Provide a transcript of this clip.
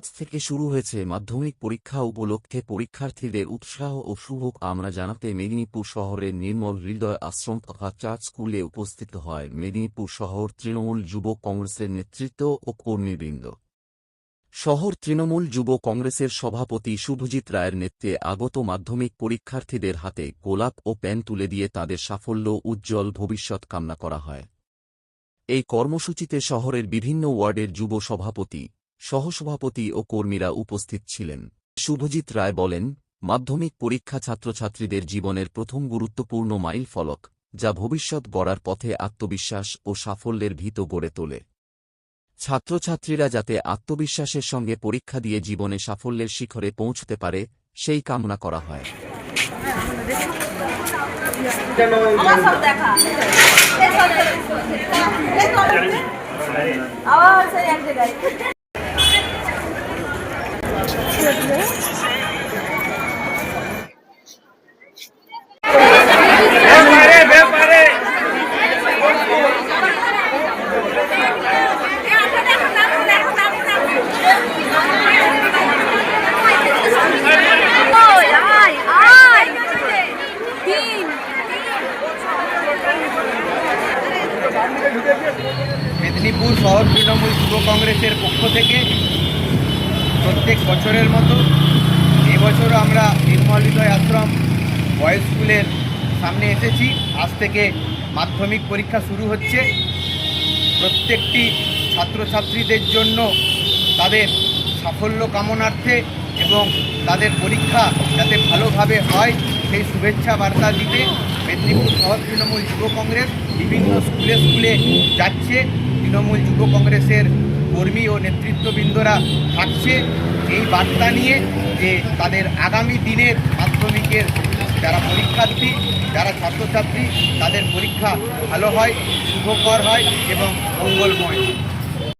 আজ থেকে শুরু হয়েছে মাধ্যমিক পরীক্ষা উপলক্ষে পরীক্ষার্থীদের উৎসাহ ও শুভ কামনা জানাতে মেদিনীপুর শহরের নির্মল হৃদয় আশ্রম তথা চার্চ স্কুলে উপস্থিত হয় মেদিনীপুর শহর তৃণমূল যুব কংগ্রেসের নেতৃত্ব ও কর্মীবৃন্দ। শহর তৃণমূল যুব কংগ্রেসের সভাপতি শুভজিৎ রায়ের নেতৃত্বে আগত মাধ্যমিক পরীক্ষার্থীদের হাতে গোলাপ ও পেন তুলে দিয়ে তাদের সাফল্য উজ্জ্বল ভবিষ্যৎ কামনা করা হয়। এই কর্মসূচিতে শহরের বিভিন্ন ওয়ার্ডের যুব সভাপতি, সহসভাপতি ও কর্মীরা উপস্থিত ছিলেন। শুভজিৎ রায় বলেন, মাধ্যমিক পরীক্ষা ছাত্রছাত্রীদের জীবনের প্রথম গুরুত্বপূর্ণ মাইল ফলক, যা ভবিষ্যৎ গড়ার পথে আত্মবিশ্বাস ও সাফল্যের ভিত গড়ে তোলে। ছাত্রছাত্রীরা যাতে আত্মবিশ্বাসের সঙ্গে পরীক্ষা দিয়ে জীবনে সাফল্যের শিখরে পৌঁছতে পারে, সেই কামনা করা হয়। মেদিনীপুর শহর তৃণমূল যুব কংগ্রেসের পক্ষ থেকে প্রত্যেক বছরের মতো এবছরও আমরা নির্মল হৃদয় আশ্রম বয়েজ স্কুলের সামনে এসেছি। আজ থেকে মাধ্যমিক পরীক্ষা শুরু হচ্ছে। প্রত্যেকটি ছাত্রছাত্রীদের জন্য তাদের সাফল্য কামনার্থে এবং তাদের পরীক্ষা যাতে ভালোভাবে হয় সেই শুভেচ্ছা বার্তা দিতে মেদিনীপুর শহর তৃণমূল যুব কংগ্রেস বিভিন্ন স্কুলে স্কুলে যাচ্ছে। তৃণমূল যুব কংগ্রেসের কর্মী ও নেতৃত্ববৃন্দরা থাকছে এই বার্তা নিয়ে যে তাদের আগামী দিনের মাধ্যমিকের যারা পরীক্ষার্থী, যারা ছাত্রছাত্রী, তাদের পরীক্ষা ভালো হয়, শুভকর হয় এবং মঙ্গলময়।